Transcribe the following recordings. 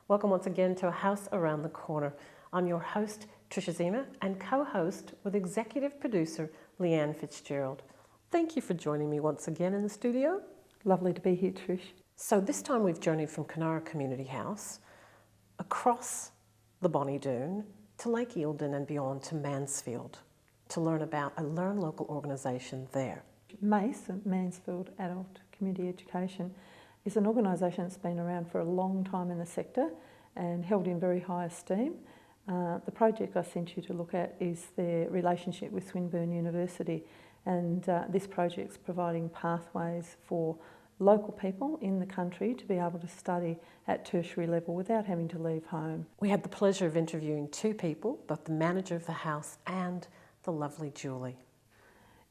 Welcome once again to A House Around the Corner. I'm your host, Tricia Ziemer, and co-host with executive producer Leanne Fitzgerald. Thank you for joining me once again in the studio. Lovely to be here, Trish. So this time we've journeyed from Conara Community House, across the Bonnie Doon, to Lake Eildon and beyond to Mansfield, to learn about a Learn Local organisation there. MACE, Mansfield Adult Community Education, is an organisation that's been around for a long time in the sector and held in very high esteem. The project I sent you to look at is their relationship with Swinburne University, and this project's providing pathways for local people in the country to be able to study at tertiary level without having to leave home. We had the pleasure of interviewing two people, both the manager of the house and the lovely Julie.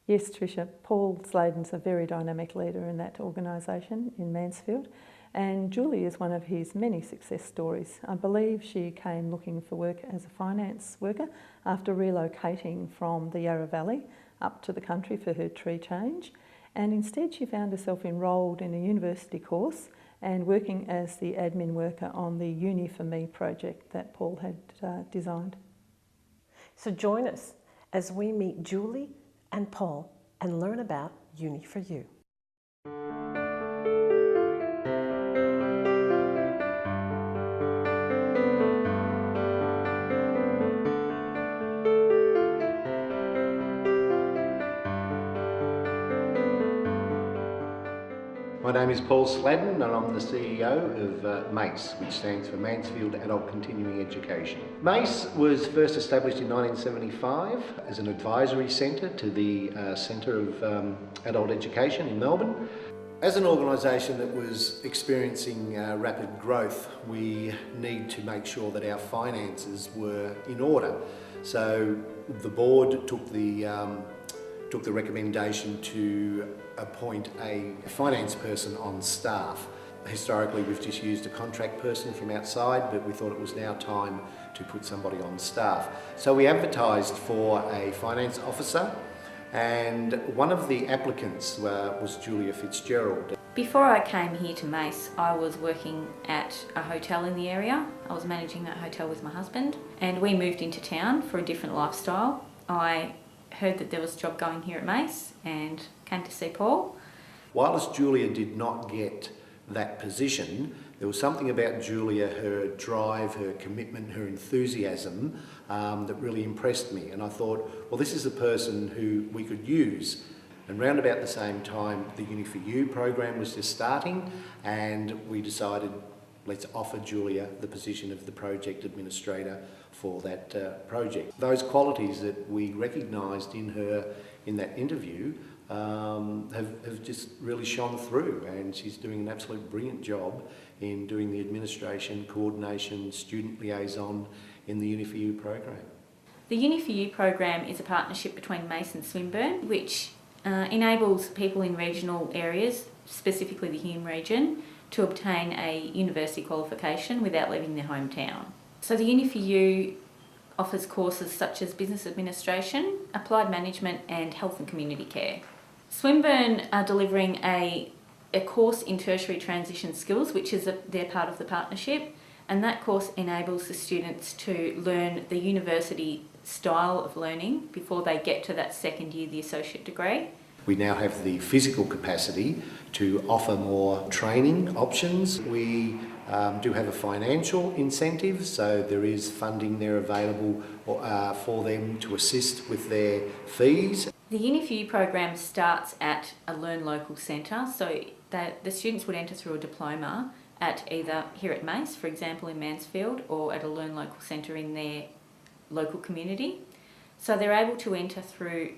Yes, Tricia, Paul Sladen's a very dynamic leader in that organisation in Mansfield, and Julie is one of his many success stories. I believe she came looking for work as a finance worker after relocating from the Yarra Valley up to the country for her tree change, and instead she found herself enrolled in a university course and working as the admin worker on the Uni for Me project that Paul had designed. So join us as we meet Julie and Paul and learn about Uni for You. My name is Paul Sladden and I'm the CEO of MACE, which stands for Mansfield Adult Continuing Education. MACE was first established in 1975 as an advisory centre to the Centre of Adult Education in Melbourne. As an organisation that was experiencing rapid growth, we need to make sure that our finances were in order. So the board took the recommendation to appoint a finance person on staff. Historically, we've just used a contract person from outside, but we thought it was now time to put somebody on staff. So we advertised for a finance officer, and one of the applicants was Tricia Fitzgerald. Before I came here to MACE, I was working at a hotel in the area. I was managing that hotel with my husband, and we moved into town for a different lifestyle. I heard that there was a job going here at MACE and came to see Paul. Whilst Julia did not get that position, there was something about Julia, her drive, her commitment, her enthusiasm that really impressed me, and I thought, well, this is a person who we could use. And round about the same time, the Uni for You program was just starting, and we decided, let's offer Julia the position of the project administrator for that project. Those qualities that we recognised in her in that interview have just really shone through, and she's doing an absolute brilliant job in doing the administration, coordination, student liaison in the Uni for You program. The Uni for You program is a partnership between MACE and Swinburne, which enables people in regional areas, specifically the Hume region, to obtain a university qualification without leaving their hometown. So the Uni for You offers courses such as business administration, applied management and health and community care. Swinburne are delivering a course in tertiary transition skills, which is they're part of the partnership, and that course enables the students to learn the university style of learning before they get to that second year, the associate degree. We now have the physical capacity to offer more training options. We do have a financial incentive, so there is funding there available for them to assist with their fees. The Uni for You program starts at a Learn Local centre, so that the students would enter through a diploma at either here at MACE, for example in Mansfield, or at a Learn Local centre in their local community. So they're able to enter through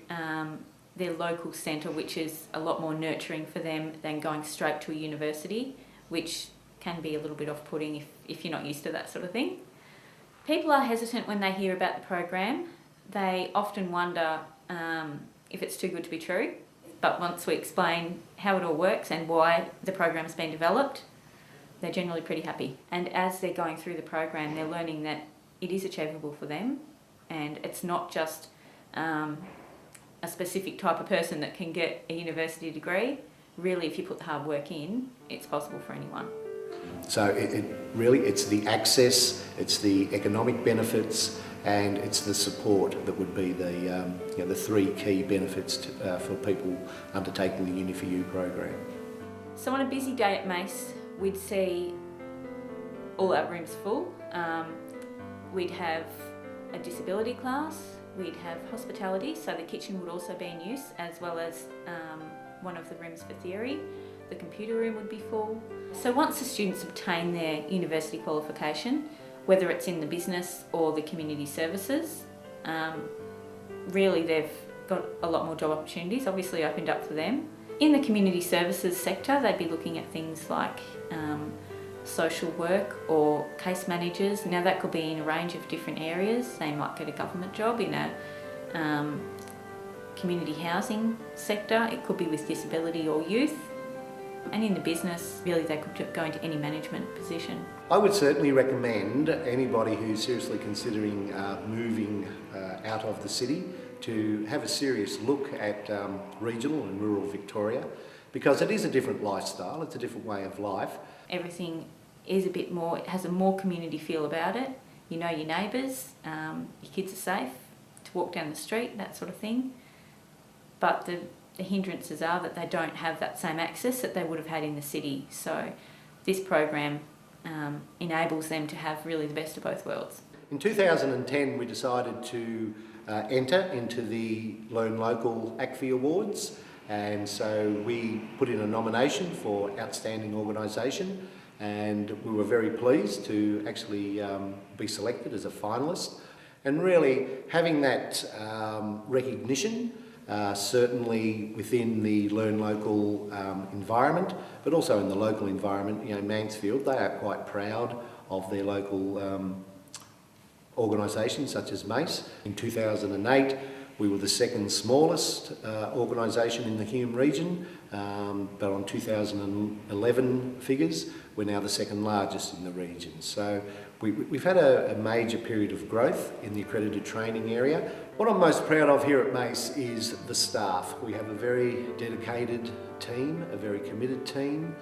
their local centre, which is a lot more nurturing for them than going straight to a university, which can be a little bit off-putting if you're not used to that sort of thing. People are hesitant when they hear about the program. They often wonder if it's too good to be true, but once we explain how it all works and why the program's been developed, they're generally pretty happy. And as they're going through the program, they're learning that it is achievable for them, and it's not just a specific type of person that can get a university degree. Really, if you put the hard work in, it's possible for anyone. So it's the access, it's the economic benefits, and it's the support that would be the three key benefits for people undertaking the Uni4U program. So on a busy day at Mace, we'd see all our rooms full. We'd have a disability class, we'd have hospitality, so the kitchen would also be in use, as well as one of the rooms for theory. The computer room would be full. So once the students obtain their university qualification, whether it's in the business or the community services, really they've got a lot more job opportunities, obviously opened up for them. In the community services sector, they'd be looking at things like social work or case managers. Now that could be in a range of different areas. They might get a government job in a community housing sector. It could be with disability or youth. And in the business, really they could go into any management position. I would certainly recommend anybody who's seriously considering moving out of the city to have a serious look at regional and rural Victoria, because it is a different lifestyle, it's a different way of life. Everything is a bit more, it has a more community feel about it. You know your neighbours, your kids are safe to walk down the street, that sort of thing. But the hindrances are that they don't have that same access that they would have had in the city. So this program enables them to have really the best of both worlds. In 2010 we decided to enter into the Learn Local ACFI Awards, and so we put in a nomination for Outstanding Organisation, and we were very pleased to actually be selected as a finalist. And really having that recognition, certainly within the Learn Local environment, but also in the local environment, you know, Mansfield, they are quite proud of their local organisations such as Mace. In 2008 we were the second smallest organisation in the Hume region, but on 2011 figures we're now the second largest in the region. So we've had a major period of growth in the accredited training area. What I'm most proud of here at Mace is the staff. We have a very dedicated team, a very committed team.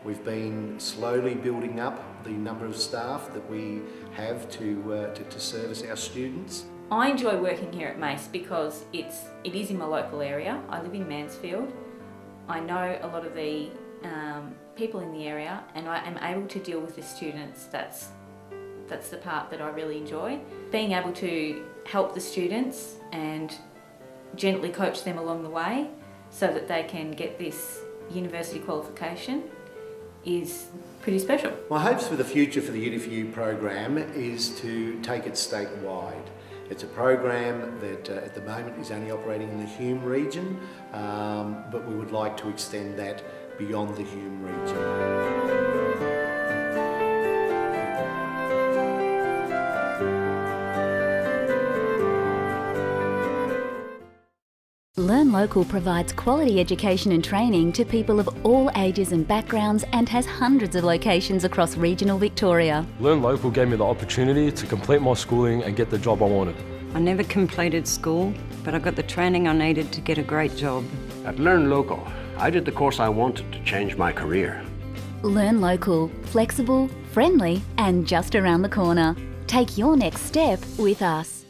We've been slowly building up the number of staff that we have to service our students. I enjoy working here at Mace because it is in my local area. I live in Mansfield. I know a lot of the people in the area, and I am able to deal with the students. That's the part that I really enjoy. Being able to help the students and gently coach them along the way so that they can get this university qualification is pretty special. My hopes for the future for the Uni4U program is to take it statewide. It's a program that at the moment is only operating in the Hume region, but we would like to extend that beyond the Hume region. Learn Local provides quality education and training to people of all ages and backgrounds and has hundreds of locations across regional Victoria. Learn Local gave me the opportunity to complete my schooling and get the job I wanted. I never completed school, but I got the training I needed to get a great job. At Learn Local, I did the course I wanted to change my career. Learn Local, flexible, friendly and just around the corner. Take your next step with us.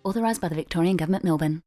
Authorised by the Victorian Government, Melbourne.